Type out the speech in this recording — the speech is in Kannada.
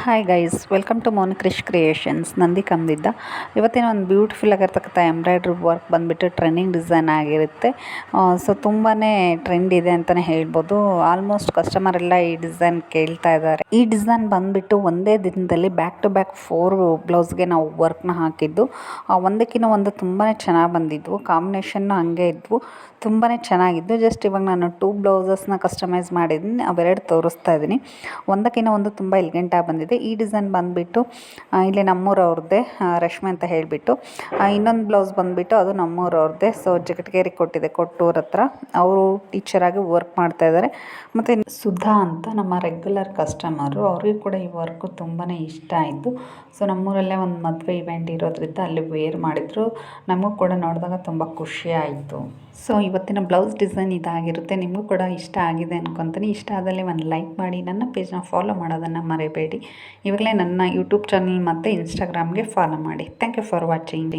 Hi guys, welcome to Monikrish creations. ನಂದಿ ಕಮ್ದಿದ್ದ ಇವತ್ತಿನ ಒಂದು ಬ್ಯೂಟಿಫುಲ್ ಆಗಿರ್ತಕ್ಕಂಥ ಎಂಬ್ರಾಯ್ಡ್ರಿ ವರ್ಕ್ ಬಂದುಬಿಟ್ಟು ಟ್ರೆಂಡಿಂಗ್ ಡಿಸೈನ್ ಆಗಿರುತ್ತೆ. ಸೊ ತುಂಬಾ ಟ್ರೆಂಡ್ ಇದೆ ಅಂತಲೇ ಹೇಳ್ಬೋದು. ಆಲ್ಮೋಸ್ಟ್ ಕಸ್ಟಮರ್ ಎಲ್ಲ ಈ ಡಿಸೈನ್ ಕೇಳ್ತಾ ಇದ್ದಾರೆ. ಈ ಡಿಸೈನ್ ಬಂದುಬಿಟ್ಟು ಒಂದೇ ದಿನದಲ್ಲಿ ಬ್ಯಾಕ್ ಟು ಬ್ಯಾಕ್ 4 ಬ್ಲೌಸ್ಗೆ ನಾವು ವರ್ಕ್ನ ಹಾಕಿದ್ದು. ಒಂದಕ್ಕಿಂತ ಒಂದು ತುಂಬಾ ಚೆನ್ನಾಗಿ ಬಂದಿದ್ವು. ಕಾಂಬಿನೇಷನ್ ಹಂಗೆ ಇದ್ವು, ತುಂಬಾ ಚೆನ್ನಾಗಿದ್ದು. ಜಸ್ಟ್ ಇವಾಗ ನಾನು 2 ಬ್ಲೌಸಸ್ನ ಕಸ್ಟಮೈಸ್ ಮಾಡಿದ್ದೀನಿ, ಅವೆರಡು ತೋರಿಸ್ತಾ ಇದ್ದೀನಿ. ಒಂದಕ್ಕಿಂತ ಒಂದು ತುಂಬ ಎಲಿಗೆಂಟಾಗಿ ಬಂದಿದೆ. ಈ ಡಿಸೈನ್ ಬಂದುಬಿಟ್ಟು ಇಲ್ಲಿ ನಮ್ಮೂರವ್ರದ್ದೇ, ರಶ್ಮಿ ಅಂತ ಹೇಳಿಬಿಟ್ಟು. ಇನ್ನೊಂದು ಬ್ಲೌಸ್ ಬಂದುಬಿಟ್ಟು ಅದು ನಮ್ಮೂರವ್ರದ್ದೇ. ಸೊ ಜಗಟ್ಗೇರಿ ಕೊಟ್ಟೂರ ಹತ್ರ ಅವರು ಟೀಚರಾಗಿ ವರ್ಕ್ ಮಾಡ್ತಾ ಇದ್ದಾರೆ. ಮತ್ತು ಸುಧಾ ಅಂತ ನಮ್ಮ ರೆಗ್ಯುಲರ್ ಕಸ್ಟಮರು, ಅವ್ರಿಗೂ ಕೂಡ ಈ ವರ್ಕು ತುಂಬಾ ಇಷ್ಟ ಆಯಿತು. ಸೊ ನಮ್ಮೂರಲ್ಲೇ ಒಂದು ಮದುವೆ ಇವೆಂಟ್ ಇರೋದ್ರಿಂದ ಅಲ್ಲಿ ವೇರ್ ಮಾಡಿದರು. ನಮಗೂ ಕೂಡ ನೋಡಿದಾಗ ತುಂಬ ಖುಷಿ ಆಯಿತು. ಸೊ ಇವತ್ತಿನ ಬ್ಲೌಸ್ ಡಿಸೈನ್ ಇದಾಗಿರುತ್ತೆ. ನಿಮಗೂ ಕೂಡ ಇಷ್ಟ ಆಗಿದೆ ಅನ್ಕೊತೀನಿ. ಇಷ್ಟ ಆದಲ್ಲಿ ಒಂದು ಲೈಕ್ ಮಾಡಿ, ನನ್ನ ಪೇಜ್ನ ಫಾಲೋ ಮಾಡೋದನ್ನು ಮರಿಬೇಡಿ. ಇವಾಗಲೇ ನನ್ನ ಯೂಟ್ಯೂಬ್ ಚಾನಲ್ ಮತ್ತು ಇನ್ಸ್ಟಾಗ್ರಾಮ್ಗೆ ಫಾಲೋ ಮಾಡಿ. Thank you for watching.